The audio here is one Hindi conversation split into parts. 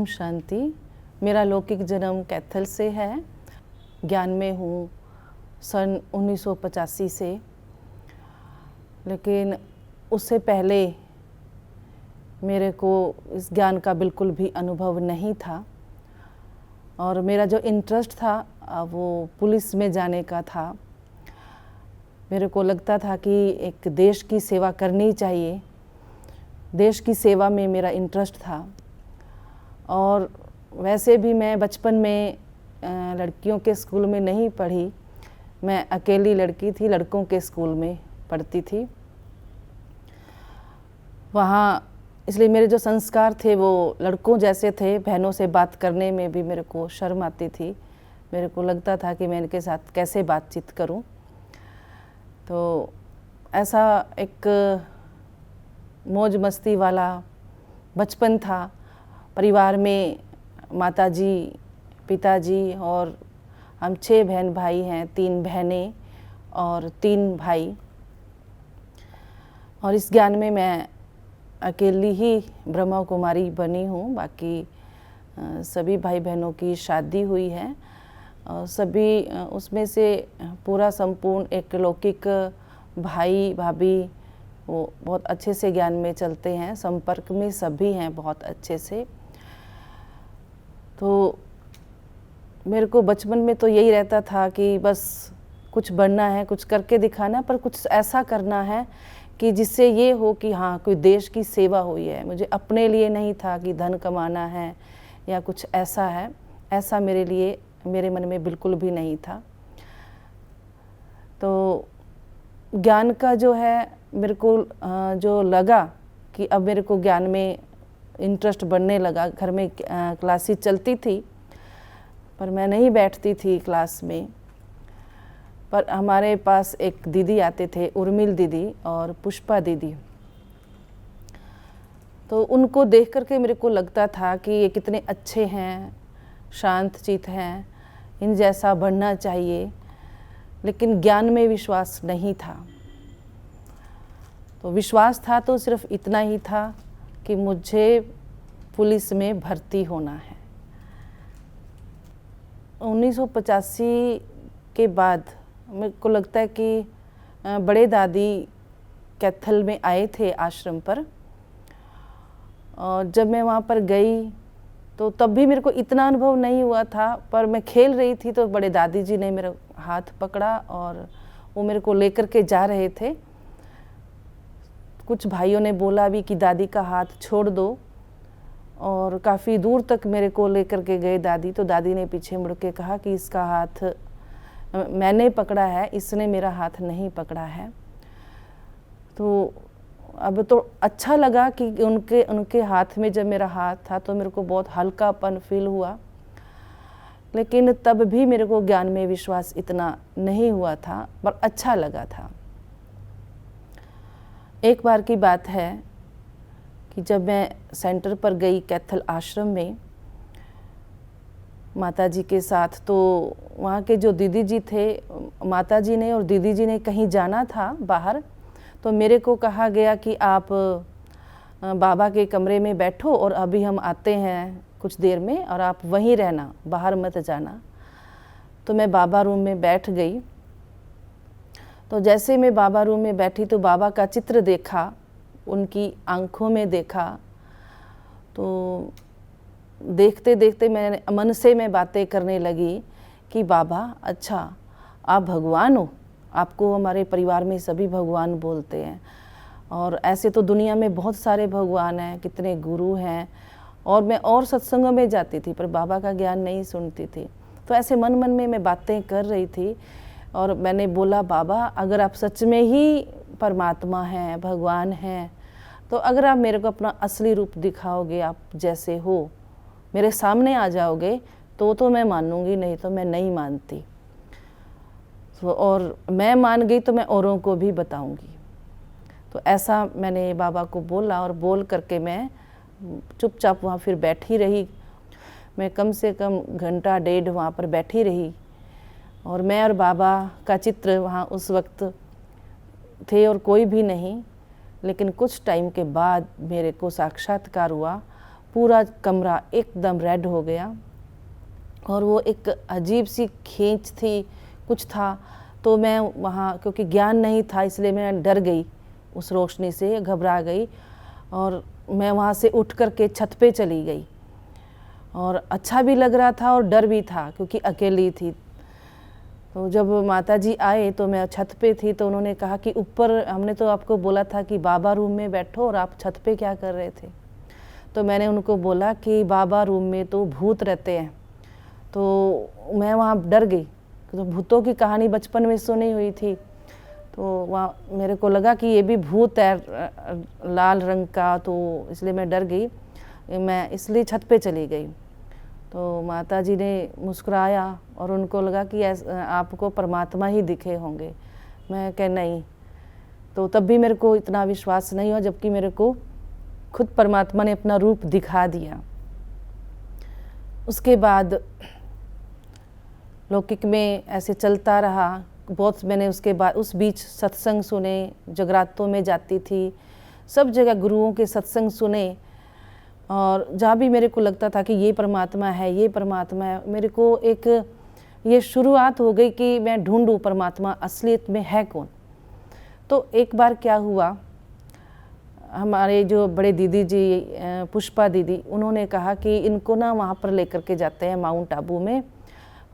ओम शांति। मेरा लौकिक जन्म कैथल से है। ज्ञान में हूँ सन 1985 से, लेकिन उससे पहले मेरे को इस ज्ञान का बिल्कुल भी अनुभव नहीं था और मेरा जो इंटरेस्ट था वो पुलिस में जाने का था। मेरे को लगता था कि एक देश की सेवा करनी चाहिए, देश की सेवा में मेरा इंटरेस्ट था। और वैसे भी मैं बचपन में लड़कियों के स्कूल में नहीं पढ़ी, मैं अकेली लड़की थी, लड़कों के स्कूल में पढ़ती थी। वहाँ इसलिए मेरे जो संस्कार थे वो लड़कों जैसे थे। बहनों से बात करने में भी मेरे को शर्म आती थी। मेरे को लगता था कि मैं इनके साथ कैसे बातचीत करूं। तो ऐसा एक मौज मस्ती वाला बचपन था। परिवार में माताजी, पिताजी और हम 6 बहन भाई हैं, 3 बहनें और 3 भाई। और इस ज्ञान में मैं अकेली ही ब्रह्मा कुमारी बनी हूँ। बाकी सभी भाई बहनों की शादी हुई है और सभी उसमें से पूरा संपूर्ण एक लौकिक भाई भाभी वो बहुत अच्छे से ज्ञान में चलते हैं, संपर्क में सभी हैं बहुत अच्छे से। तो मेरे को बचपन में तो यही रहता था कि बस कुछ बनना है, कुछ करके दिखाना, पर कुछ ऐसा करना है कि जिससे ये हो कि हाँ कोई देश की सेवा हुई है। मुझे अपने लिए नहीं था कि धन कमाना है या कुछ ऐसा है, ऐसा मेरे लिए मेरे मन में बिल्कुल भी नहीं था। तो ज्ञान का जो है मेरे को जो लगा कि अब मेरे को ज्ञान में इंटरेस्ट बढ़ने लगा। घर में क्लासेस चलती थी पर मैं नहीं बैठती थी क्लास में। पर हमारे पास एक दीदी आते थे, उर्मिल दीदी और पुष्पा दीदी। तो उनको देख करके मेरे को लगता था कि ये कितने अच्छे हैं, शांत चित हैं, इन जैसा बनना चाहिए। लेकिन ज्ञान में विश्वास नहीं था। तो विश्वास था तो सिर्फ इतना ही था कि मुझे पुलिस में भर्ती होना है। 1985 के बाद मेरे को लगता है कि बड़े दादी कैथल में आए थे आश्रम पर। और जब मैं वहाँ पर गई तो तब भी मेरे को इतना अनुभव नहीं हुआ था, पर मैं खेल रही थी तो बड़े दादी जी ने मेरा हाथ पकड़ा और वो मेरे को लेकर के जा रहे थे। कुछ भाइयों ने बोला भी कि दादी का हाथ छोड़ दो, और काफ़ी दूर तक मेरे को लेकर के गए दादी। तो दादी ने पीछे मुड़ के कहा कि इसका हाथ मैंने पकड़ा है, इसने मेरा हाथ नहीं पकड़ा है। तो अब तो अच्छा लगा कि उनके हाथ में जब मेरा हाथ था तो मेरे को बहुत हल्कापन फील हुआ। लेकिन तब भी मेरे को ज्ञान में विश्वास इतना नहीं हुआ था, पर अच्छा लगा था। एक बार की बात है कि जब मैं सेंटर पर गई कैथल आश्रम में माताजी के साथ, तो वहाँ के जो दीदी जी थे, माताजी ने और दीदी जी ने कहीं जाना था बाहर। तो मेरे को कहा गया कि आप बाबा के कमरे में बैठो और अभी हम आते हैं कुछ देर में, और आप वहीं रहना, बाहर मत जाना। तो मैं बाबा रूम में बैठ गई। तो जैसे मैं बाबा रूम में बैठी तो बाबा का चित्र देखा, उनकी आंखों में देखा। तो देखते देखते मैंने मन से मैं बातें करने लगी कि बाबा अच्छा आप भगवान हो, आपको हमारे परिवार में सभी भगवान बोलते हैं। और ऐसे तो दुनिया में बहुत सारे भगवान हैं, कितने गुरु हैं। और मैं और सत्संगों में जाती थी पर बाबा का ज्ञान नहीं सुनती थी। तो ऐसे मन मन में मैं बातें कर रही थी और मैंने बोला बाबा अगर आप सच में ही परमात्मा हैं, भगवान हैं, तो अगर आप मेरे को अपना असली रूप दिखाओगे, आप जैसे हो मेरे सामने आ जाओगे तो मैं मानूंगी, नहीं तो मैं नहीं मानती। तो और मैं मान गई तो मैं औरों को भी बताऊंगी। तो ऐसा मैंने बाबा को बोला और बोल करके मैं चुपचाप वहाँ फिर बैठी रही। मैं कम से कम घंटा डेढ़ वहाँ पर बैठी रही और मैं और बाबा का चित्र वहाँ उस वक्त थे और कोई भी नहीं। लेकिन कुछ टाइम के बाद मेरे को साक्षात्कार हुआ पूरा कमरा एकदम रेड हो गया और वो एक अजीब सी खींच थी, कुछ था। तो मैं वहाँ, क्योंकि ज्ञान नहीं था इसलिए मैं डर गई, उस रोशनी से घबरा गई और मैं वहाँ से उठ कर के छत पे चली गई। और अच्छा भी लग रहा था और डर भी था क्योंकि अकेली थी। तो जब माताजी आए तो मैं छत पे थी, तो उन्होंने कहा कि ऊपर हमने तो आपको बोला था कि बाबा रूम में बैठो और आप छत पे क्या कर रहे थे। तो मैंने उनको बोला कि बाबा रूम में तो भूत रहते हैं। तो मैं वहाँ डर गई, तो भूतों की कहानी बचपन में सुनी हुई थी। तो वहाँ मेरे को लगा कि ये भी भूत है लाल रंग का, तो इसलिए मैं डर गई, मैं इसलिए छत पे चली गई। तो माताजी ने मुस्कुराया और उनको लगा कि आपको परमात्मा ही दिखे होंगे। मैं कह नहीं, तो तब भी मेरे को इतना विश्वास नहीं हुआ, जबकि मेरे को खुद परमात्मा ने अपना रूप दिखा दिया। उसके बाद लौकिक में ऐसे चलता रहा बहुत। मैंने उसके बाद उस बीच सत्संग सुने, जगरातों में जाती थी, सब जगह गुरुओं के सत्संग सुने और जहाँ भी मेरे को लगता था कि ये परमात्मा है, ये परमात्मा है, मेरे को एक ये शुरुआत हो गई कि मैं ढूंढूं परमात्मा असलियत में है कौन। तो एक बार क्या हुआ, हमारे जो बड़े दीदी जी पुष्पा दीदी, उन्होंने कहा कि इनको ना वहाँ पर लेकर के जाते हैं माउंट आबू में,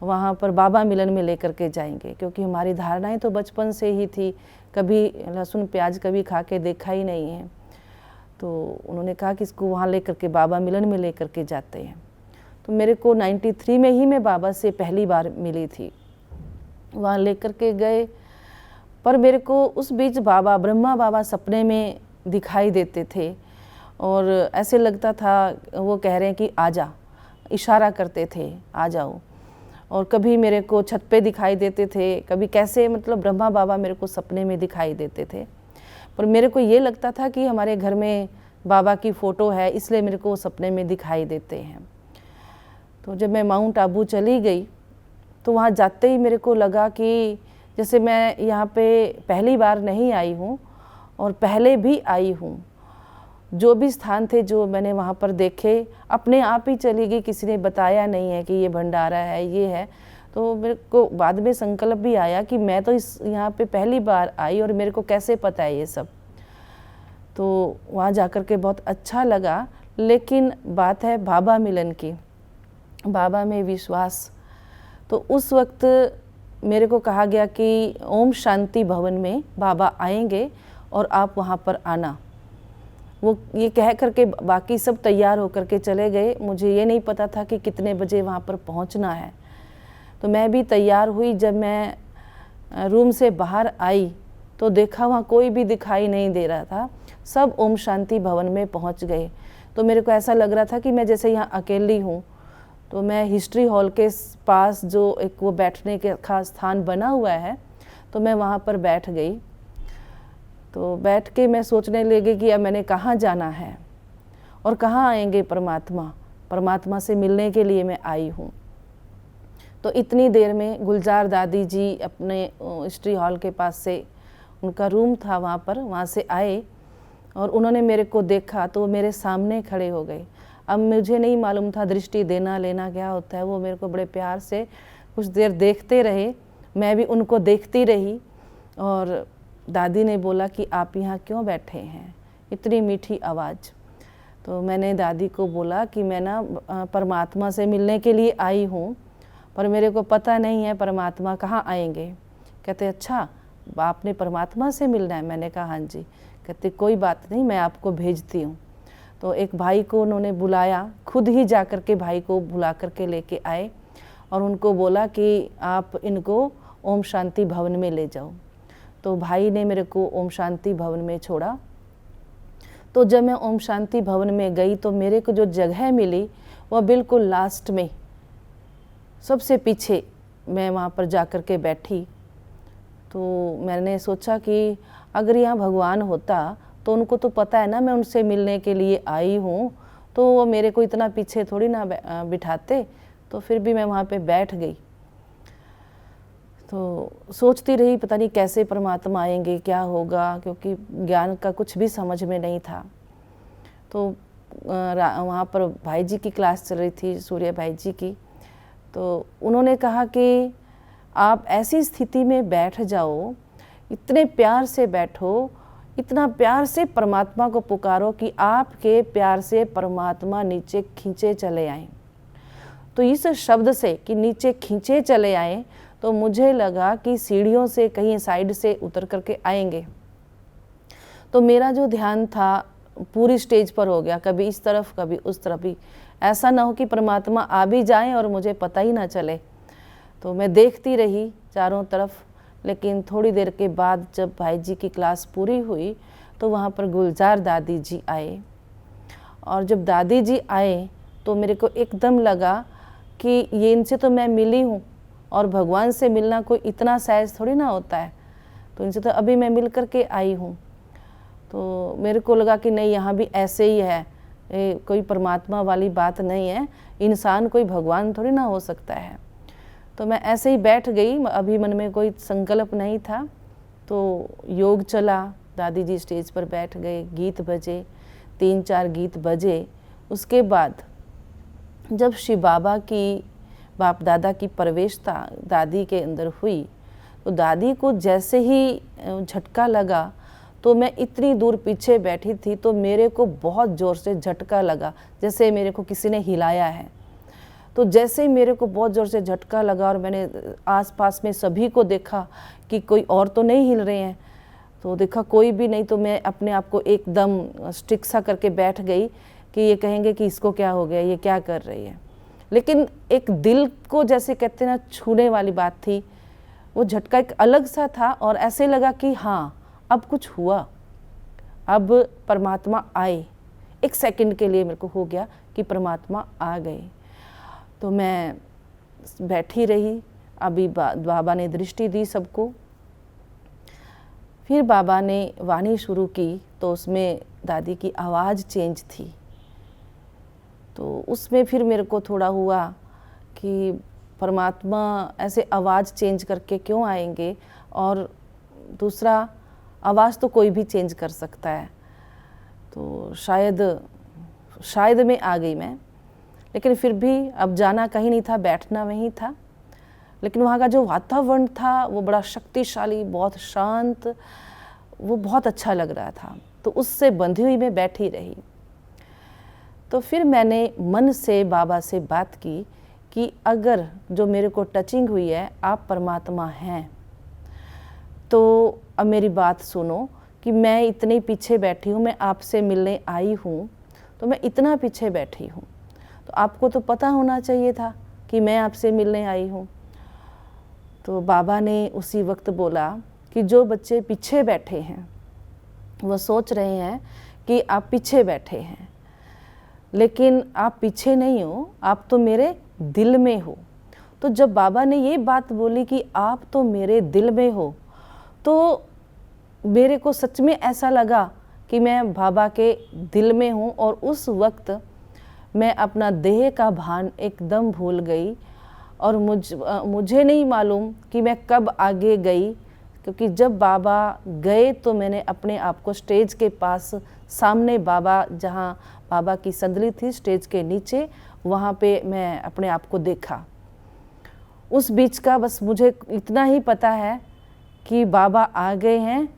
वहाँ पर बाबा मिलन में लेकर के जाएंगे। क्योंकि हमारी धारणाएं तो बचपन से ही थी, कभी लहसुन प्याज कभी खा के देखा ही नहीं है। तो उन्होंने कहा कि इसको वहाँ लेकर के बाबा मिलन में लेकर के जाते हैं। तो मेरे को 93 में ही मैं बाबा से पहली बार मिली थी, वहाँ लेकर के गए। पर मेरे को उस बीच बाबा, ब्रह्मा बाबा सपने में दिखाई देते थे और ऐसे लगता था वो कह रहे हैं कि आजा, इशारा करते थे आ जाओ। और कभी मेरे को छत पे दिखाई देते थे, कभी कैसे, मतलब ब्रह्मा बाबा मेरे को सपने में दिखाई देते थे। पर मेरे को ये लगता था कि हमारे घर में बाबा की फ़ोटो है, इसलिए मेरे को सपने में दिखाई देते हैं। तो जब मैं माउंट आबू चली गई तो वहाँ जाते ही मेरे को लगा कि जैसे मैं यहाँ पे पहली बार नहीं आई हूँ और पहले भी आई हूँ। जो भी स्थान थे जो मैंने वहाँ पर देखे, अपने आप ही चली गई, किसी ने बताया नहीं है कि ये भंडारा है, ये है। तो मेरे को बाद में संकल्प भी आया कि मैं तो इस यहाँ पे पहली बार आई और मेरे को कैसे पता है ये सब। तो वहाँ जाकर के बहुत अच्छा लगा। लेकिन बात है बाबा मिलन की, बाबा में विश्वास। तो उस वक्त मेरे को कहा गया कि ओम शांति भवन में बाबा आएंगे और आप वहाँ पर आना। वो ये कह करके बाकी सब तैयार होकर के चले गए। मुझे ये नहीं पता था कि कितने बजे वहाँ पर पहुँचना है। तो मैं भी तैयार हुई। जब मैं रूम से बाहर आई तो देखा वहाँ कोई भी दिखाई नहीं दे रहा था, सब ओम शांति भवन में पहुँच गए। तो मेरे को ऐसा लग रहा था कि मैं जैसे यहाँ अकेली हूँ। तो मैं हिस्ट्री हॉल के पास जो एक वो बैठने के खास स्थान बना हुआ है, तो मैं वहाँ पर बैठ गई। तो बैठ के मैं सोचने लगी कि अब मैंने कहाँ जाना है और कहाँ आएंगे परमात्मा, परमात्मा से मिलने के लिए मैं आई हूँ। तो इतनी देर में गुलजार दादी जी अपने हिस्ट्री हॉल के पास से, उनका रूम था वहाँ पर, वहाँ से आए और उन्होंने मेरे को देखा तो मेरे सामने खड़े हो गए। अब मुझे नहीं मालूम था दृष्टि देना लेना क्या होता है। वो मेरे को बड़े प्यार से कुछ देर देखते रहे, मैं भी उनको देखती रही। और दादी ने बोला कि आप यहाँ क्यों बैठे हैं, इतनी मीठी आवाज़। तो मैंने दादी को बोला कि मैं ना परमात्मा से मिलने के लिए आई हूँ, पर मेरे को पता नहीं है परमात्मा कहाँ आएंगे। कहते अच्छा, आपने परमात्मा से मिलना है? मैंने कहा हाँ जी। कहते कोई बात नहीं, मैं आपको भेजती हूँ। तो एक भाई को उन्होंने बुलाया, खुद ही जा कर के भाई को बुला कर के लेके आए और उनको बोला कि आप इनको ओम शांति भवन में ले जाओ। तो भाई ने मेरे को ओम शांति भवन में छोड़ा। तो जब मैं ओम शांति भवन में गई तो मेरे को जो जगह मिली वह बिल्कुल लास्ट में, सबसे पीछे मैं वहाँ पर जा कर के बैठी। तो मैंने सोचा कि अगर यहाँ भगवान होता तो उनको तो पता है ना मैं उनसे मिलने के लिए आई हूँ, तो वो मेरे को इतना पीछे थोड़ी ना बिठाते। तो फिर भी मैं वहाँ पे बैठ गई। तो सोचती रही पता नहीं कैसे परमात्मा आएंगे, क्या होगा, क्योंकि ज्ञान का कुछ भी समझ में नहीं था। तो वहाँ पर भाई जी की क्लास चल रही थी, सूर्य भाई जी की। तो उन्होंने कहा कि आप ऐसी स्थिति में बैठ जाओ, इतने प्यार से बैठो, इतना प्यार से परमात्मा को पुकारो कि आपके प्यार से परमात्मा नीचे खींचे चले आए। तो इस शब्द से कि नीचे खींचे चले आए, तो मुझे लगा कि सीढ़ियों से कहीं साइड से उतर करके आएंगे। तो मेरा जो ध्यान था पूरी स्टेज पर हो गया, कभी इस तरफ कभी उस तरफ भी, ऐसा ना हो कि परमात्मा आ भी जाएं और मुझे पता ही ना चले। तो मैं देखती रही चारों तरफ, लेकिन थोड़ी देर के बाद जब भाई जी की क्लास पूरी हुई तो वहाँ पर गुलजार दादी जी आए। और जब दादी जी आए तो मेरे को एकदम लगा कि ये इनसे तो मैं मिली हूँ, और भगवान से मिलना कोई इतना सहज थोड़ी ना होता है, तो इनसे तो अभी मैं मिल कर के आई हूँ। तो मेरे को लगा कि नहीं, यहाँ भी ऐसे ही है, कोई परमात्मा वाली बात नहीं है, इंसान कोई भगवान थोड़ी ना हो सकता है। तो मैं ऐसे ही बैठ गई, अभी मन में कोई संकल्प नहीं था। तो योग चला, दादी जी स्टेज पर बैठ गए, गीत बजे, 3-4 गीत बजे। उसके बाद जब शिव बाबा की, बाप दादा की प्रवेशता दादी के अंदर हुई, तो दादी को जैसे ही झटका लगा, तो मैं इतनी दूर पीछे बैठी थी तो मेरे को बहुत ज़ोर से झटका लगा, जैसे मेरे को किसी ने हिलाया है। तो जैसे ही मेरे को बहुत ज़ोर से झटका लगा और मैंने आसपास में सभी को देखा कि कोई और तो नहीं हिल रहे हैं, तो देखा कोई भी नहीं, तो मैं अपने आप को एकदम स्टिक सा करके बैठ गई कि ये कहेंगे कि इसको क्या हो गया, ये क्या कर रही है। लेकिन एक दिल को जैसे कहते हैं ना, छूने वाली बात थी। वो झटका एक अलग सा था और ऐसे लगा कि हाँ, अब कुछ हुआ, अब परमात्मा आए। एक सेकंड के लिए मेरे को हो गया कि परमात्मा आ गए। तो मैं बैठी रही, अभी बाबा ने दृष्टि दी सबको। फिर बाबा ने वाणी शुरू की, तो उसमें दादी की आवाज़ चेंज थी। तो उसमें फिर मेरे को थोड़ा हुआ कि परमात्मा ऐसे आवाज़ चेंज करके क्यों आएंगे, और दूसरा आवाज़ तो कोई भी चेंज कर सकता है। तो शायद मैं आ गई मैं, लेकिन फिर भी अब जाना कहीं नहीं था, बैठना वहीं था। लेकिन वहाँ का जो वातावरण था वो बड़ा शक्तिशाली, बहुत शांत, वो बहुत अच्छा लग रहा था। तो उससे बंधी हुई मैं बैठी रही। तो फिर मैंने मन से बाबा से बात की कि अगर जो मेरे को टचिंग हुई है, आप परमात्मा हैं, तो अब मेरी बात सुनो कि मैं इतने पीछे बैठी हूँ, मैं आपसे मिलने आई हूँ, तो मैं इतना पीछे बैठी हूँ, तो आपको तो पता होना चाहिए था कि मैं आपसे मिलने आई हूँ। तो बाबा ने उसी वक्त बोला कि जो बच्चे पीछे बैठे हैं वो सोच रहे हैं कि आप पीछे बैठे हैं, लेकिन आप पीछे नहीं हो, आप तो मेरे दिल में हो। तो जब बाबा ने ये बात बोली कि आप तो मेरे दिल में हो, तो मेरे को सच में ऐसा लगा कि मैं बाबा के दिल में हूँ। और उस वक्त मैं अपना देह का भान एकदम भूल गई, और मुझे नहीं मालूम कि मैं कब आगे गई, क्योंकि जब बाबा गए तो मैंने अपने आप को स्टेज के पास, सामने बाबा, जहाँ बाबा की संदली थी स्टेज के नीचे, वहाँ पे मैं अपने आप को देखा। उस बीच का बस मुझे इतना ही पता है कि बाबा आ गए हैं।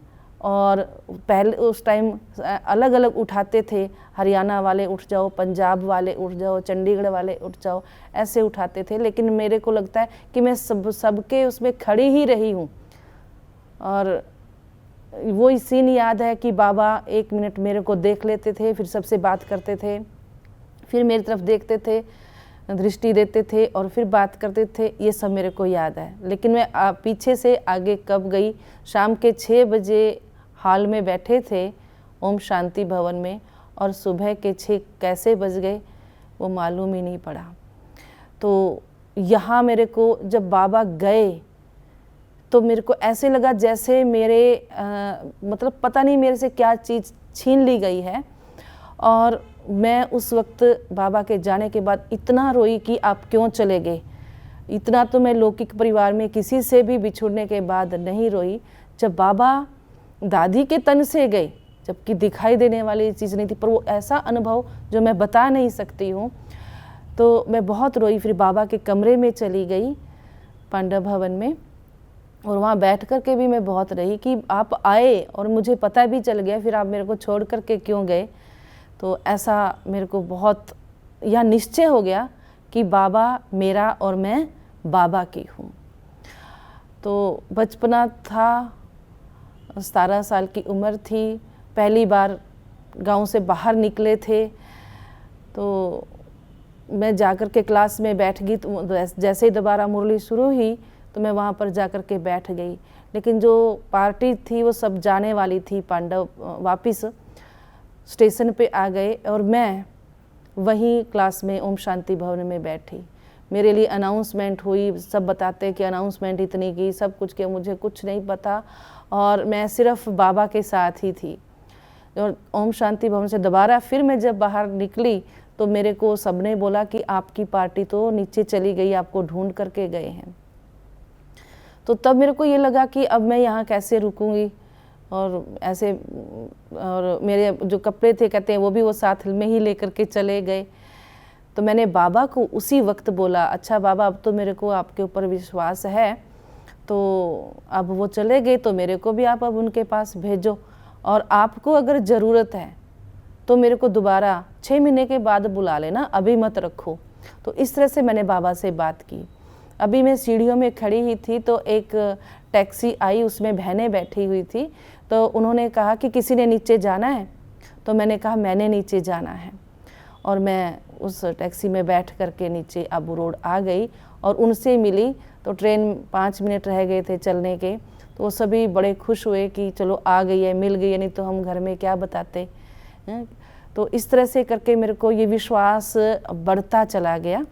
और पहले उस टाइम अलग अलग उठाते थे, हरियाणा वाले उठ जाओ, पंजाब वाले उठ जाओ, चंडीगढ़ वाले उठ जाओ, ऐसे उठाते थे। लेकिन मेरे को लगता है कि मैं सबके उसमें खड़ी ही रही हूँ। और वो सीन याद है कि बाबा 1 मिनट मेरे को देख लेते थे, फिर सबसे बात करते थे, फिर मेरी तरफ देखते थे, दृष्टि देते थे और फिर बात करते थे। ये सब मेरे को याद है। लेकिन मैं पीछे से आगे कब गई, शाम के 6 बजे हॉल में बैठे थे ओम शांति भवन में, और सुबह के 6 कैसे बज गए वो मालूम ही नहीं पड़ा। तो यहाँ मेरे को जब बाबा गए तो मेरे को ऐसे लगा जैसे मेरे मतलब पता नहीं मेरे से क्या चीज़ छीन ली गई है। और मैं उस वक्त बाबा के जाने के बाद इतना रोई कि आप क्यों चले गए। इतना तो मैं लौकिक परिवार में किसी से भी बिछुड़ने के बाद नहीं रोई। जब बाबा दादी के तन से गए, जबकि दिखाई देने वाली चीज़ नहीं थी, पर वो ऐसा अनुभव जो मैं बता नहीं सकती हूँ। तो मैं बहुत रोई, फिर बाबा के कमरे में चली गई पांडव भवन में, और वहाँ बैठ कर के भी मैं बहुत रही कि आप आए और मुझे पता भी चल गया, फिर आप मेरे को छोड़ कर के क्यों गए। तो ऐसा मेरे को बहुत यह निश्चय हो गया कि बाबा मेरा और मैं बाबा की हूँ। तो बचपना था, 17 साल की उम्र थी, पहली बार गांव से बाहर निकले थे। तो मैं जाकर के क्लास में बैठ गई, तो जैसे ही दोबारा मुरली शुरू हुई तो मैं वहाँ पर जाकर के बैठ गई। लेकिन जो पार्टी थी वो सब जाने वाली थी, पांडव वापस स्टेशन पे आ गए और मैं वहीं क्लास में ओम शांति भवन में बैठी। मेरे लिए अनाउंसमेंट हुई, सब बताते कि अनाउंसमेंट इतनी की, सब कुछ किया, मुझे कुछ नहीं पता, और मैं सिर्फ बाबा के साथ ही थी। और ओम शांति भवन से दोबारा फिर मैं जब बाहर निकली तो मेरे को सबने बोला कि आपकी पार्टी तो नीचे चली गई, आपको ढूंढ करके गए हैं। तो तब मेरे को ये लगा कि अब मैं यहाँ कैसे रुकूंगी, और ऐसे, और मेरे जो कपड़े थे कहते हैं वो भी वो साथ में ही लेकर के चले गए। तो मैंने बाबा को उसी वक्त बोला, अच्छा बाबा अब तो मेरे को आपके ऊपर विश्वास है, तो अब वो चले गए तो मेरे को भी आप अब उनके पास भेजो, और आपको अगर ज़रूरत है तो मेरे को दोबारा 6 महीने के बाद बुला लेना, अभी मत रखो। तो इस तरह से मैंने बाबा से बात की। अभी मैं सीढ़ियों में खड़ी ही थी तो एक टैक्सी आई, उसमें बहनें बैठी हुई थी। तो उन्होंने कहा कि किसी ने नीचे जाना है, तो मैंने कहा मैंने नीचे जाना है, और मैं उस टैक्सी में बैठ करके नीचे आबू रोड आ गई और उनसे मिली। तो ट्रेन 5 मिनट रह गए थे चलने के, तो वो सभी बड़े खुश हुए कि चलो आ गई है, मिल गई है, नहीं तो हम घर में क्या बताते हैं। तो इस तरह से करके मेरे को ये विश्वास बढ़ता चला गया।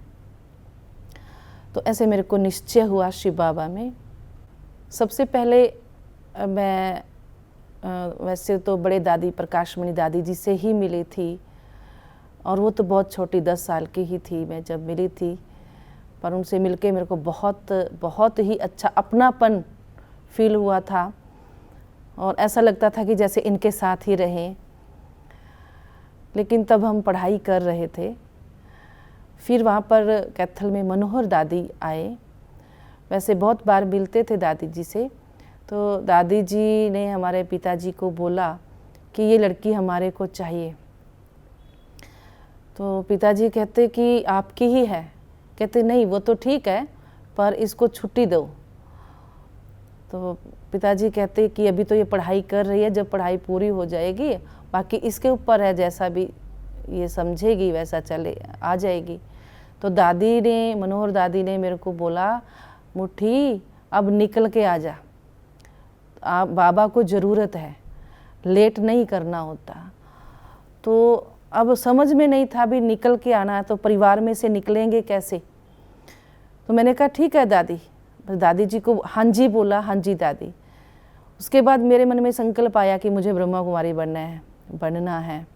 तो ऐसे मेरे को निश्चय हुआ शिव बाबा में। सबसे पहले मैं वैसे तो बड़े दादी प्रकाशमणि दादी जी से ही मिली थी, और वो तो बहुत छोटी 10 साल की ही थी मैं जब मिली थी, पर उनसे मिलके मेरे को बहुत बहुत ही अच्छा अपनापन फील हुआ था, और ऐसा लगता था कि जैसे इनके साथ ही रहें। लेकिन तब हम पढ़ाई कर रहे थे। फिर वहाँ पर कैथल में मनोहर दादी आए, वैसे बहुत बार मिलते थे दादी जी से। तो दादी जी ने हमारे पिताजी को बोला कि ये लड़की हमारे को चाहिए। तो पिताजी कहते कि आपकी ही है, कहते नहीं वो तो ठीक है पर इसको छुट्टी दो। तो पिताजी कहते कि अभी तो ये पढ़ाई कर रही है, जब पढ़ाई पूरी हो जाएगी बाकी इसके ऊपर है, जैसा भी ये समझेगी वैसा चले आ जाएगी। तो दादी ने, मनोहर दादी ने मेरे को बोला, मुट्ठी अब निकल के आ जा, आप बाबा को ज़रूरत है, लेट नहीं करना होता। तो अब समझ में नहीं था भी निकल के आना है तो परिवार में से निकलेंगे कैसे। तो मैंने कहा ठीक है दादी। दादी जी को हाँ जी बोला, हाँ जी दादी। उसके बाद मेरे मन में संकल्प आया कि मुझे ब्रह्मा कुमारी बनना है।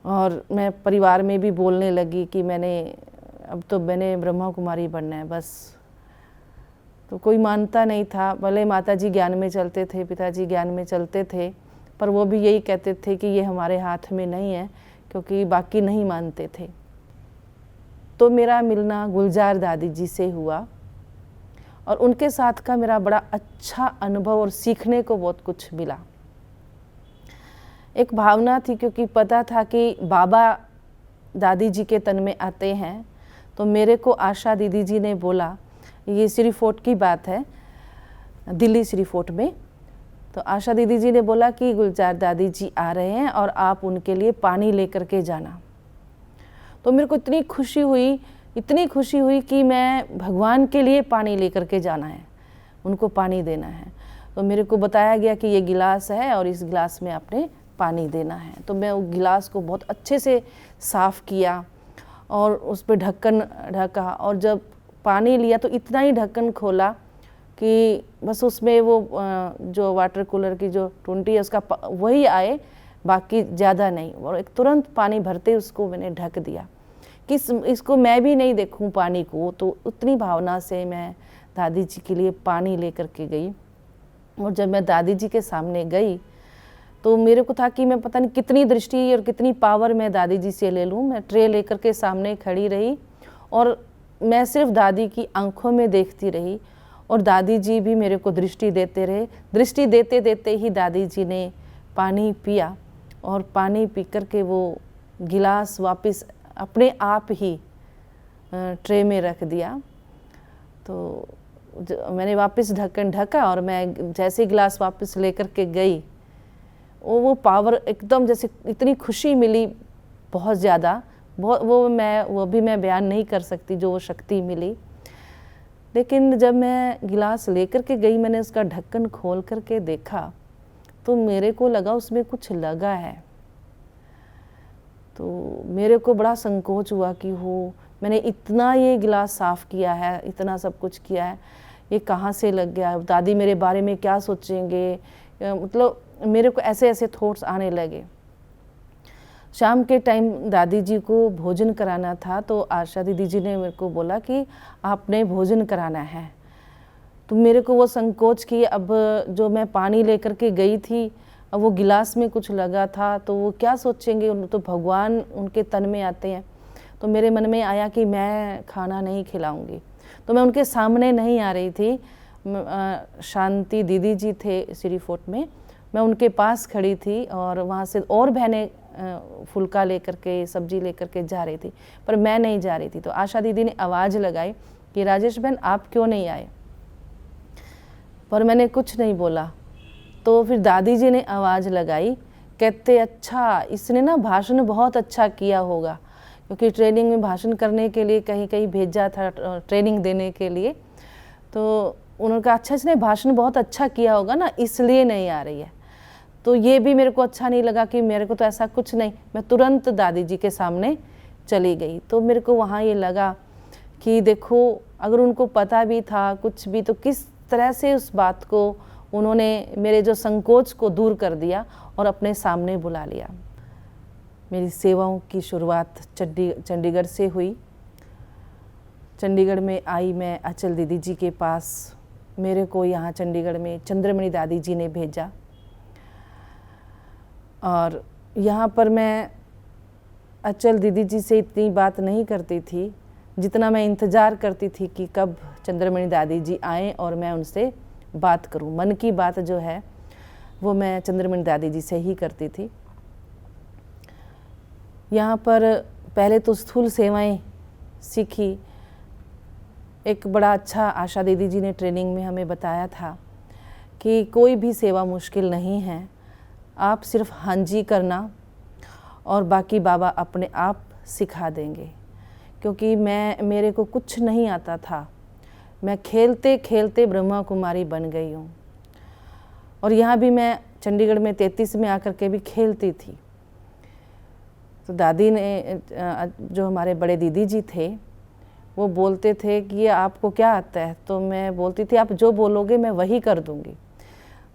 और मैं परिवार में भी बोलने लगी कि अब तो मैंने ब्रह्मा कुमारी बनना है बस। तो कोई मानता नहीं था, भले माताजी ज्ञान में चलते थे, पिताजी ज्ञान में चलते थे, पर वो भी यही कहते थे कि ये हमारे हाथ में नहीं है, क्योंकि बाकी नहीं मानते थे। तो मेरा मिलना गुलजार दादी जी से हुआ, और उनके साथ का मेरा बड़ा अच्छा अनुभव और सीखने को बहुत कुछ मिला। एक भावना थी, क्योंकि पता था कि बाबा दादी जी के तन में आते हैं। तो मेरे को आशा दीदी जी ने बोला, ये श्री फोर्ट की बात है, दिल्ली श्री फोर्ट में। तो आशा दीदी जी ने बोला कि गुलजार दादी जी आ रहे हैं और आप उनके लिए पानी लेकर के जाना। तो मेरे को इतनी खुशी हुई कि मैं भगवान के लिए पानी लेकर के जाना है, उनको पानी देना है। तो मेरे को बताया गया कि ये गिलास है और इस गिलास में आपने पानी देना है। तो मैं उस गिलास को बहुत अच्छे से साफ़ किया और उस पर ढक्कन ढका, और जब पानी लिया तो इतना ही ढक्कन खोला कि बस उसमें वो जो वाटर कूलर की जो टूंटी है उसका वही आए, बाकी ज़्यादा नहीं। और एक तुरंत पानी भरते उसको मैंने ढक दिया कि इसको मैं भी नहीं देखूं पानी को। तो उतनी भावना से मैं दादी जी के लिए पानी लेकर के गई। और जब मैं दादी जी के सामने गई तो मेरे को था कि मैं पता नहीं कितनी दृष्टि और कितनी पावर मैं दादी जी से ले लूँ। मैं ट्रे लेकर के सामने खड़ी रही और मैं सिर्फ दादी की आंखों में देखती रही और दादी जी भी मेरे को दृष्टि देते रहे। दृष्टि देते देते ही दादी जी ने पानी पिया और पानी पी कर के वो गिलास वापस अपने आप ही ट्रे में रख दिया। तो मैंने वापस ढक्कन ढका और मैं जैसे गिलास वापस लेकर के गई, वो पावर एकदम जैसे इतनी खुशी मिली, बहुत ज़्यादा, बहुत वो भी मैं बयान नहीं कर सकती जो वो शक्ति मिली। लेकिन जब मैं गिलास लेकर के गई, मैंने उसका ढक्कन खोल करके देखा तो मेरे को लगा उसमें कुछ लगा है। तो मेरे को बड़ा संकोच हुआ कि मैंने इतना ये गिलास साफ़ किया है, इतना सब कुछ किया है, ये कहाँ से लग गया, दादी मेरे बारे में क्या सोचेंगे, मतलब मेरे को ऐसे ऐसे थॉट्स आने लगे। शाम के टाइम दादी जी को भोजन कराना था, तो आशा दीदी जी ने मेरे को बोला कि आपने भोजन कराना है। तो मेरे को वो संकोच कि अब जो मैं पानी लेकर के गई थी, अब वो गिलास में कुछ लगा था तो वो क्या सोचेंगे, तो भगवान उनके तन में आते हैं। तो मेरे मन में आया कि मैं खाना नहीं खिलाऊंगी। तो मैं उनके सामने नहीं आ रही थी, शांति दीदी जी थे श्री फोर्ट में, मैं उनके पास खड़ी थी और वहाँ से और बहनें फुल्का लेकर के, सब्जी लेकर के जा रही थी, पर मैं नहीं जा रही थी। तो आशा दीदी ने आवाज़ लगाई कि राजेश बहन आप क्यों नहीं आए, पर मैंने कुछ नहीं बोला। तो फिर दादी जी ने आवाज़ लगाई, कहते अच्छा इसने ना भाषण बहुत अच्छा किया होगा, क्योंकि ट्रेनिंग में भाषण करने के लिए कहीं कहीं भेजा था ट्रेनिंग देने के लिए। तो उन्होंने कहा अच्छा इसने भाषण बहुत अच्छा किया होगा ना, इसलिए नहीं आ रही है। तो ये भी मेरे को अच्छा नहीं लगा कि मेरे को तो ऐसा कुछ नहीं, मैं तुरंत दादी जी के सामने चली गई। तो मेरे को वहाँ ये लगा कि देखो अगर उनको पता भी था कुछ भी, तो किस तरह से उस बात को उन्होंने मेरे जो संकोच को दूर कर दिया और अपने सामने बुला लिया। मेरी सेवाओं की शुरुआत चंडीगढ़ से हुई। चंडीगढ़ में आई मैं अचल दीदी जी के पास। मेरे को यहाँ चंडीगढ़ में चंद्रमणि दादी जी ने भेजा और यहाँ पर मैं अचल दीदी जी से इतनी बात नहीं करती थी जितना मैं इंतज़ार करती थी कि कब चंद्रमणि दादी जी आएँ और मैं उनसे बात करूं। मन की बात जो है वो मैं चंद्रमणि दादी जी से ही करती थी। यहाँ पर पहले तो स्थूल सेवाएं सीखी। एक बड़ा अच्छा आशा दीदी जी ने ट्रेनिंग में हमें बताया था कि कोई भी सेवा मुश्किल नहीं है, आप सिर्फ हाँ जी करना और बाकी बाबा अपने आप सिखा देंगे। क्योंकि मेरे को कुछ नहीं आता था, मैं खेलते खेलते ब्रह्मा कुमारी बन गई हूँ। और यहाँ भी मैं चंडीगढ़ में 33 में आकर के भी खेलती थी। तो दादी ने, जो हमारे बड़े दीदी जी थे, वो बोलते थे कि ये आपको क्या आता है, तो मैं बोलती थी आप जो बोलोगे मैं वही कर दूँगी।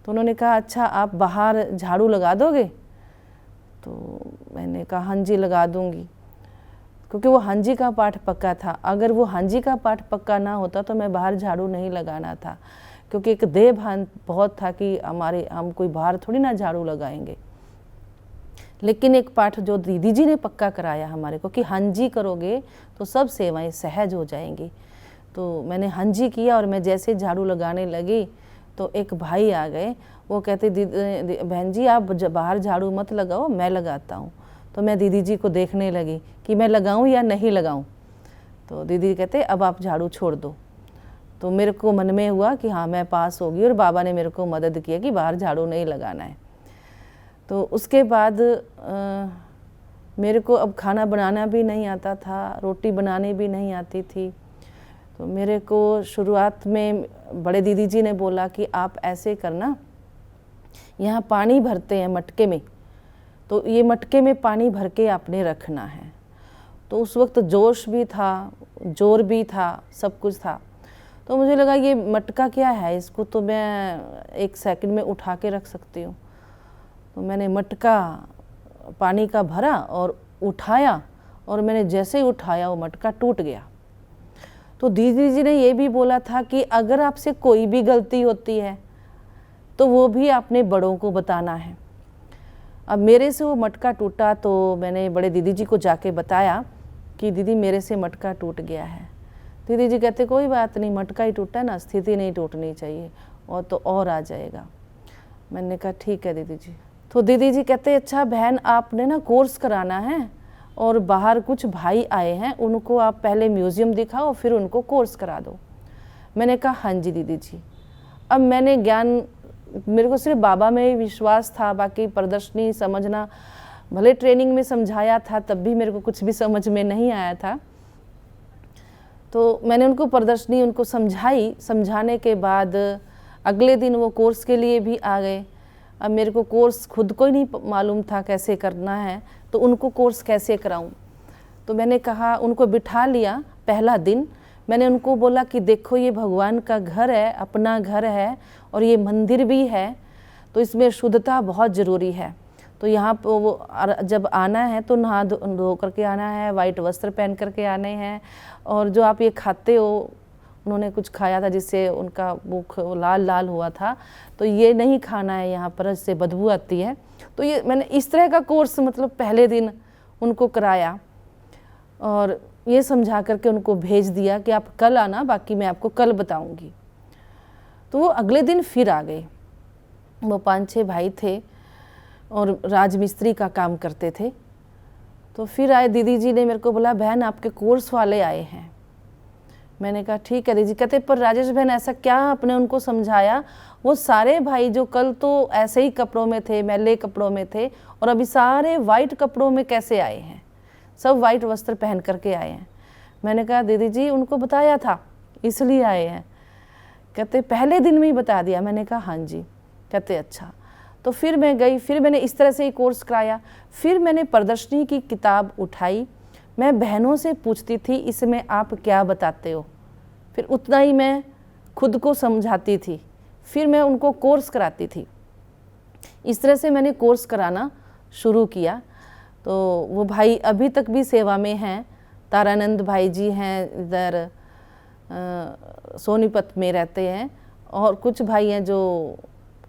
तो उन्होंने कहा अच्छा आप बाहर झाड़ू लगा दोगे, तो मैंने कहा हाँ जी लगा दूँगी, क्योंकि वो हाँ जी का पाठ पक्का था। अगर वो हाँ जी का पाठ पक्का ना होता तो मैं बाहर झाड़ू नहीं लगाना था, क्योंकि एक देह भान बहुत था कि हम कोई बाहर थोड़ी ना झाड़ू लगाएंगे। लेकिन एक पाठ जो दीदी जी ने पक्का कराया हमारे को कि हाँ जी करोगे तो सब सेवाएं सहज हो जाएंगी। तो मैंने हाँ जी किया और मैं जैसे झाड़ू लगाने लगी तो एक भाई आ गए, वो कहते बहन जी आप बाहर झाड़ू मत लगाओ, मैं लगाता हूँ। तो मैं दीदी जी को देखने लगी कि मैं लगाऊं या नहीं लगाऊं। तो दीदी कहते अब आप झाड़ू छोड़ दो। तो मेरे को मन में हुआ कि हाँ मैं पास होगी, और बाबा ने मेरे को मदद किया कि बाहर झाड़ू नहीं लगाना है। तो उसके बाद मेरे को अब खाना बनाना भी नहीं आता था, रोटी बनानी भी नहीं आती थी। तो मेरे को शुरुआत में बड़े दीदी जी ने बोला कि आप ऐसे करना, यहाँ पानी भरते हैं मटके में, तो ये मटके में पानी भर के आपने रखना है। तो उस वक्त जोश भी था, जोर भी था, सब कुछ था। तो मुझे लगा ये मटका क्या है, इसको तो मैं 1 सेकंड में उठा के रख सकती हूँ। तो मैंने मटका पानी का भरा और उठाया, और मैंने जैसे ही उठाया वो मटका टूट गया। तो दीदी जी ने ये भी बोला था कि अगर आपसे कोई भी गलती होती है तो वो भी आपने बड़ों को बताना है। अब मेरे से वो मटका टूटा तो मैंने बड़े दीदी जी को जाके बताया कि दीदी मेरे से मटका टूट गया है। दीदी जी कहते कोई बात नहीं, मटका ही टूटा ना, स्थिति नहीं टूटनी चाहिए और तो और आ जाएगा। मैंने कहा ठीक है दीदी जी। तो दीदी जी कहते अच्छा बहन आपने ना कोर्स कराना है और बाहर कुछ भाई आए हैं, उनको आप पहले म्यूज़ियम दिखाओ फिर उनको कोर्स करा दो। मैंने कहा हाँ जी दीदी जी। अब मैंने ज्ञान, मेरे को सिर्फ बाबा में विश्वास था, बाकी प्रदर्शनी समझना, भले ट्रेनिंग में समझाया था तब भी मेरे को कुछ भी समझ में नहीं आया था। तो मैंने उनको प्रदर्शनी उनको समझाई, समझाने के बाद अगले दिन वो कोर्स के लिए भी आ गए। अब मेरे को कोर्स खुद को ही नहीं मालूम था कैसे करना है, तो उनको कोर्स कैसे कराऊं। तो मैंने कहा, उनको बिठा लिया। पहला दिन मैंने उनको बोला कि देखो ये भगवान का घर है, अपना घर है और ये मंदिर भी है, तो इसमें शुद्धता बहुत ज़रूरी है। तो यहाँ पर वो जब आना है तो नहा धो करके आना है, वाइट वस्त्र पहन करके आने हैं, और जो आप ये खाते हो, उन्होंने कुछ खाया था जिससे उनका मुख लाल लाल हुआ था, तो ये नहीं खाना है यहाँ पर, इससे बदबू आती है। तो ये मैंने इस तरह का कोर्स मतलब पहले दिन उनको कराया और ये समझा करके उनको भेज दिया कि आप कल आना, बाकी मैं आपको कल बताऊंगी। तो वो अगले दिन फिर आ गए। वो 5-6 भाई थे और राजमिस्त्री का काम करते थे। तो फिर आए, दीदी जी ने मेरे को बोला बहन आपके कोर्स वाले आए हैं। मैंने कहा ठीक है दीदी। कहते पर राजेश बहन ऐसा क्या आपने उनको समझाया, वो सारे भाई जो कल तो ऐसे ही कपड़ों में थे, मैले कपड़ों में थे, और अभी सारे वाइट कपड़ों में कैसे आए हैं, सब वाइट वस्त्र पहन करके आए हैं। मैंने कहा दीदी जी उनको बताया था इसलिए आए हैं। कहते पहले दिन में ही बता दिया। मैंने कहा हाँ जी। कहते अच्छा। तो फिर मैं गई, फिर मैंने इस तरह से ही कोर्स कराया। फिर मैंने प्रदर्शनी की किताब उठाई, मैं बहनों से पूछती थी इसमें आप क्या बताते हो, फिर उतना ही मैं खुद को समझाती थी, फिर मैं उनको कोर्स कराती थी। इस तरह से मैंने कोर्स कराना शुरू किया। तो वो भाई अभी तक भी सेवा में हैं। तारानंद भाई जी हैं, इधर सोनीपत में रहते हैं, और कुछ भाई हैं जो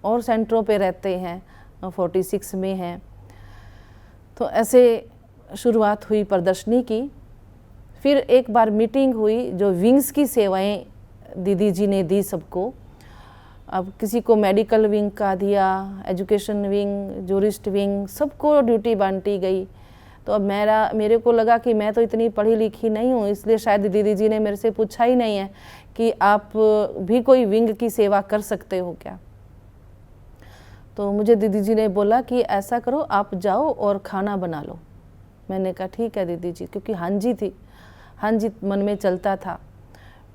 और सेंटरों पे रहते हैं, 46 में हैं। तो ऐसे शुरुआत हुई प्रदर्शनी की। फिर एक बार मीटिंग हुई, जो विंग्स की सेवाएं दीदी जी ने दी सबको। अब किसी को मेडिकल विंग का दिया, एजुकेशन विंग, जूरिस्ट विंग, सबको ड्यूटी बांटी गई। तो अब मेरे को लगा कि मैं तो इतनी पढ़ी लिखी नहीं हूँ, इसलिए शायद दीदी जी ने मेरे से पूछा ही नहीं है कि आप भी कोई विंग की सेवा कर सकते हो क्या। तो मुझे दीदी जी ने बोला कि ऐसा करो आप जाओ और खाना बना लो। मैंने कहा ठीक है दीदी जी, क्योंकि हाँ जी थी, हाँ जी मन में चलता था।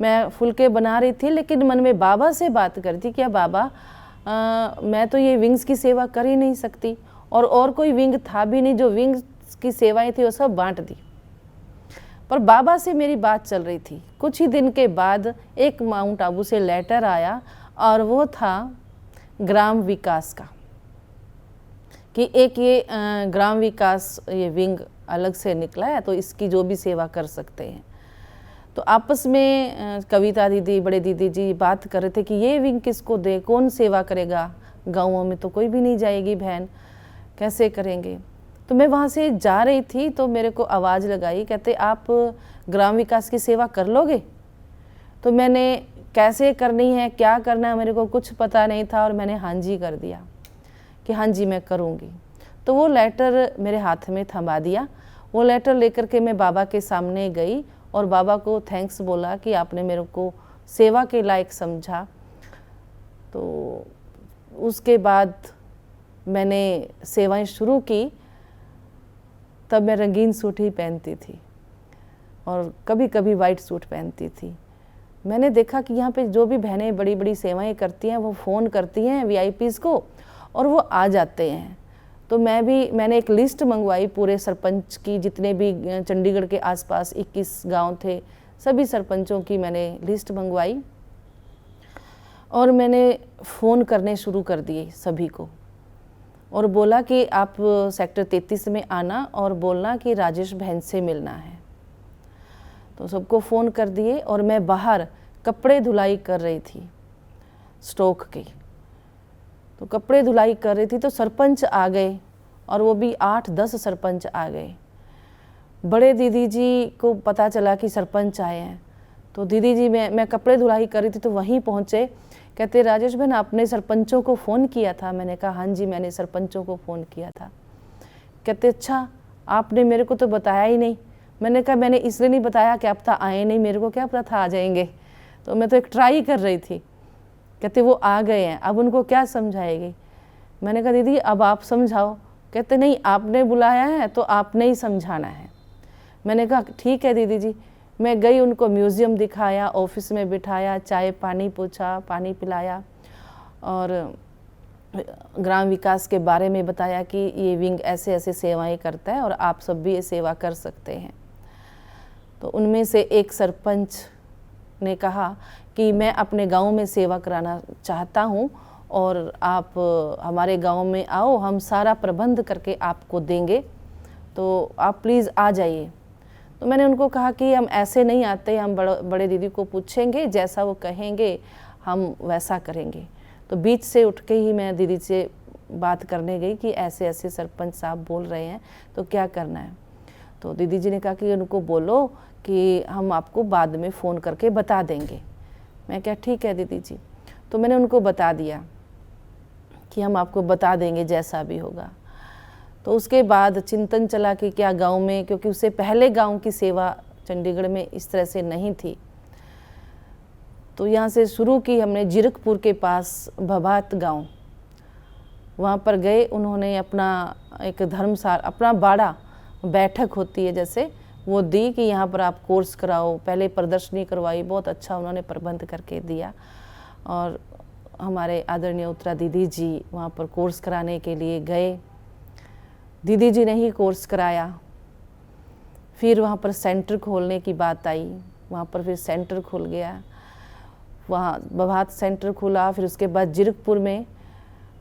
मैं फुलके बना रही थी लेकिन मन में बाबा से बात करती, क्या बाबा मैं तो ये विंग्स की सेवा कर ही नहीं सकती, और कोई विंग था भी नहीं, जो विंग्स की सेवाएं थी वो सब बांट दी। पर बाबा से मेरी बात चल रही थी। कुछ ही दिन के बाद एक माउंट आबू से लेटर आया, और वो था ग्राम विकास का, कि एक ये ग्राम विकास ये विंग अलग से निकला है, तो इसकी जो भी सेवा कर सकते हैं। तो आपस में कविता दीदी, बड़े दीदी जी बात कर रहे थे कि ये विंग किसको दे, कौन सेवा करेगा, गाँवों में तो कोई भी नहीं जाएगी बहन, कैसे करेंगे। तो मैं वहाँ से जा रही थी तो मेरे को आवाज़ लगाई, कहते आप ग्राम विकास की सेवा कर लोगे। तो मैंने कैसे करनी है, क्या करना है, मेरे को कुछ पता नहीं था, और मैंने हाँ जी कर दिया कि हाँ जी मैं करूँगी। तो वो लेटर मेरे हाथ में थमा दिया। वो लेटर लेकर के मैं बाबा के सामने गई और बाबा को थैंक्स बोला कि आपने मेरे को सेवा के लायक समझा। तो उसके बाद मैंने सेवाएं शुरू की। तब मैं रंगीन सूट ही पहनती थी और कभी कभी वाइट सूट पहनती थी। मैंने देखा कि यहाँ पे जो भी बहनें बड़ी बड़ी सेवाएं करती हैं वो फ़ोन करती हैं वीआईपीज़ को और वो आ जाते हैं। तो मैंने एक लिस्ट मंगवाई पूरे सरपंच की, जितने भी चंडीगढ़ के आसपास 21 गांव थे, सभी सरपंचों की मैंने लिस्ट मंगवाई और मैंने फ़ोन करने शुरू कर दिए सभी को, और बोला कि आप सेक्टर 33 में आना और बोलना कि राजेश बहन से मिलना है। तो सबको फ़ोन कर दिए और मैं बाहर कपड़े धुलाई कर रही थी स्टॉक की। तो कपड़े धुलाई कर रही थी तो सरपंच आ गए और वो भी 8-10 सरपंच आ गए। बड़े दीदी जी को पता चला कि सरपंच आए हैं, तो दीदी जी मैं कपड़े धुलाई कर रही थी तो वहीं पहुँचे। कहते राजेश बहन आपने सरपंचों को फ़ोन किया था? मैंने कहा हाँ जी मैंने सरपंचों को फ़ोन किया था। कहते अच्छा आपने मेरे को तो बताया ही नहीं। मैंने कहा मैंने इसलिए नहीं बताया कि आप तो आए नहीं, मेरे को क्या पता था आ जाएंगे, तो मैं तो एक ट्राई कर रही थी। कहते वो आ गए हैं, अब उनको क्या समझाएगी? मैंने कहा दीदी अब आप समझाओ। कहते नहीं आपने बुलाया है तो आपने ही समझाना है। मैंने कहा ठीक है दीदी जी। मैं गई, उनको म्यूज़ियम दिखाया, ऑफिस में बिठाया, चाय पानी पूछा, पानी पिलाया और ग्राम विकास के बारे में बताया कि ये विंग ऐसे ऐसे सेवाएं करता है और आप सब भी ये सेवा कर सकते हैं। तो उनमें से एक सरपंच ने कहा कि मैं अपने गांव में सेवा कराना चाहता हूं और आप हमारे गांव में आओ, हम सारा प्रबंध करके आपको देंगे, तो आप प्लीज़ आ जाइए। तो मैंने उनको कहा कि हम ऐसे नहीं आते, हम बड़े दीदी को पूछेंगे, जैसा वो कहेंगे हम वैसा करेंगे। तो बीच से उठ के ही मैं दीदी से बात करने गई कि ऐसे ऐसे सरपंच साहब बोल रहे हैं तो क्या करना है। तो दीदी जी ने कहा कि उनको बोलो कि हम आपको बाद में फ़ोन करके बता देंगे। मैं क्या ठीक है दीदी जी। तो मैंने उनको बता दिया कि हम आपको बता देंगे जैसा भी होगा। तो उसके बाद चिंतन चला कि क्या गांव में, क्योंकि उससे पहले गांव की सेवा चंडीगढ़ में इस तरह से नहीं थी, तो यहाँ से शुरू की हमने जीरकपुर के पास भभात गांव, वहाँ पर गए। उन्होंने अपना एक धर्मशाला, अपना बाड़ा बैठक होती है जैसे, वो दी कि यहाँ पर आप कोर्स कराओ। पहले प्रदर्शनी करवाई, बहुत अच्छा उन्होंने प्रबंध करके दिया और हमारे आदरणीय उत्तरा दीदी जी वहाँ पर कोर्स कराने के लिए गए। दीदी जी ने ही कोर्स कराया। फिर वहाँ पर सेंटर खोलने की बात आई, वहाँ पर फिर सेंटर खुल गया, वहाँ भभात सेंटर खुला। फिर उसके बाद जीरकपुर में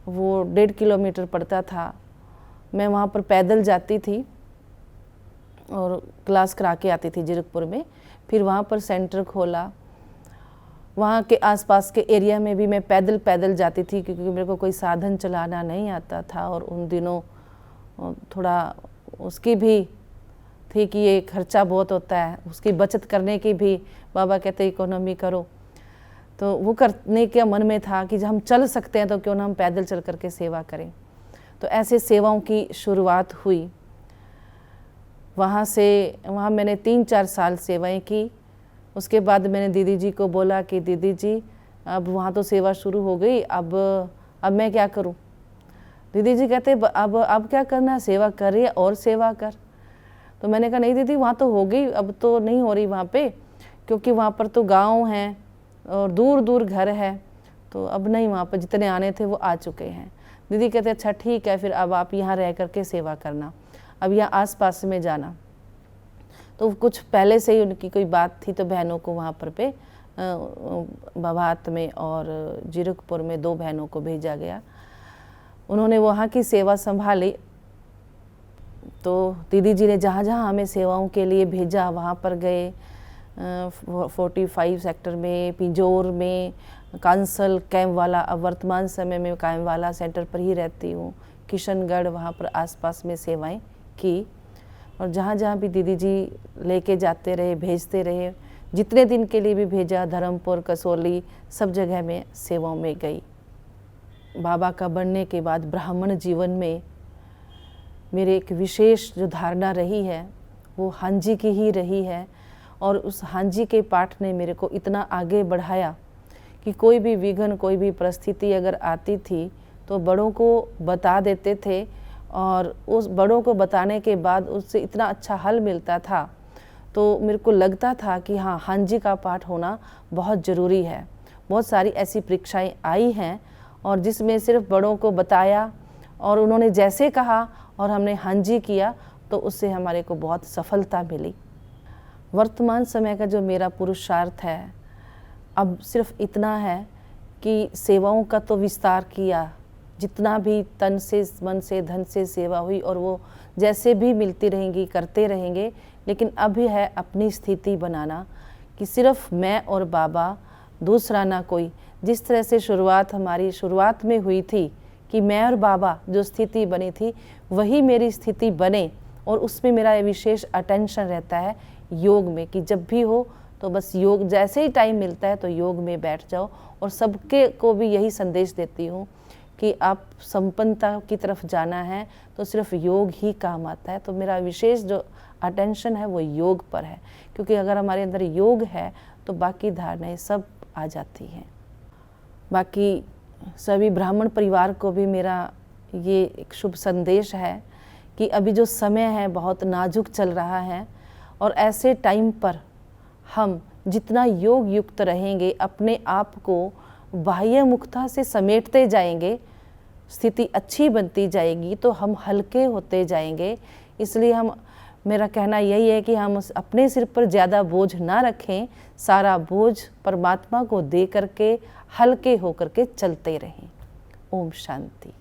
वो 1.5 किलोमीटर पड़ता था, मैं वहाँ पर पैदल जाती थी और क्लास करा के आती थी जीरकपुर में। फिर वहाँ पर सेंटर खोला, वहाँ के आसपास के एरिया में भी मैं पैदल जाती थी क्योंकि मेरे को कोई साधन चलाना नहीं आता था और उन दिनों थोड़ा उसकी भी थी कि ये खर्चा बहुत होता है, उसकी बचत करने की भी बाबा कहते इकोनॉमी करो, तो वो करने के मन में था कि जब हम चल सकते हैं तो क्यों ना हम पैदल चल करके सेवा करें। तो ऐसे सेवाओं की शुरुआत हुई। वहाँ मैंने 3-4 साल सेवाएं की। उसके बाद मैंने दीदी जी को बोला कि दीदी जी अब वहाँ तो सेवा शुरू हो गई, अब मैं क्या करूँ? दीदी जी कहते अब क्या करना, सेवा कर रही है और सेवा कर। तो मैंने कहा नहीं दीदी वहाँ तो हो गई, अब तो नहीं हो रही वहाँ पे, क्योंकि वहाँ पर तो गांव हैं और दूर दूर घर है, तो अब नहीं, वहाँ पर जितने आने थे वो आ चुके हैं। दीदी कहते अच्छा ठीक है, फिर अब आप यहाँ रह करके सेवा करना, अब यहाँ आस-पास में जाना। तो कुछ पहले से ही उनकी कोई बात थी, तो बहनों को वहाँ पर पे भभात में और जीरकपुर में 2 बहनों को भेजा गया। उन्होंने वहाँ की सेवा संभाली। तो दीदी जी ने जहाँ जहाँ हमें सेवाओं के लिए भेजा वहाँ पर गए। 45 सेक्टर में, पिंजौर में, कांसल, कैम्पवाला, अब वर्तमान समय में कैम्पवाला सेंटर पर ही रहती हूँ, किशनगढ़, वहाँ पर आसपास में सेवाएं की। और जहाँ जहाँ भी दीदी जी लेके जाते रहे, भेजते रहे, जितने दिन के लिए भी भेजा, धर्मपुर, कसौली, सब जगह में सेवाओं में गई। बाबा का बनने के बाद ब्राह्मण जीवन में मेरे एक विशेष जो धारणा रही है वो हाँ जी की ही रही है। और उस हाँ जी के पाठ ने मेरे को इतना आगे बढ़ाया कि कोई भी विघ्न, कोई भी परिस्थिति अगर आती थी तो बड़ों को बता देते थे और उस बड़ों को बताने के बाद उससे इतना अच्छा हल मिलता था। तो मेरे को लगता था कि हाँ जी का पाठ होना बहुत ज़रूरी है। बहुत सारी ऐसी परीक्षाएं आई हैं और जिसमें सिर्फ बड़ों को बताया और उन्होंने जैसे कहा और हमने हाँ जी किया तो उससे हमारे को बहुत सफलता मिली। वर्तमान समय का जो मेरा पुरुषार्थ है अब सिर्फ इतना है कि सेवाओं का तो विस्तार किया, जितना भी तन से, मन से, धन से सेवा हुई और वो जैसे भी मिलती रहेंगी करते रहेंगे। लेकिन अभी है अपनी स्थिति बनाना कि सिर्फ मैं और बाबा, दूसरा ना कोई। जिस तरह से शुरुआत हमारी शुरुआत में हुई थी कि मैं और बाबा जो स्थिति बनी थी वही मेरी स्थिति बने, और उसमें मेरा विशेष अटेंशन रहता है योग में, कि जब भी हो तो बस योग, जैसे ही टाइम मिलता है तो योग में बैठ जाओ। और सबके को भी यही संदेश देती हूँ कि आप संपन्नता की तरफ जाना है तो सिर्फ योग ही काम आता है। तो मेरा विशेष जो अटेंशन है वो योग पर है, क्योंकि अगर हमारे अंदर योग है तो बाकी धारणाएं सब आ जाती हैं। बाकी सभी ब्राह्मण परिवार को भी मेरा ये एक शुभ संदेश है कि अभी जो समय है बहुत नाजुक चल रहा है, और ऐसे टाइम पर हम जितना योग युक्त रहेंगे, अपने आप को बाह्य मुक्ता से समेटते जाएंगे, स्थिति अच्छी बनती जाएगी तो हम हल्के होते जाएंगे। इसलिए मेरा कहना यही है कि हम अपने सिर पर ज़्यादा बोझ ना रखें, सारा बोझ परमात्मा को दे करके हल्के होकर के चलते रहें। ओम शांति।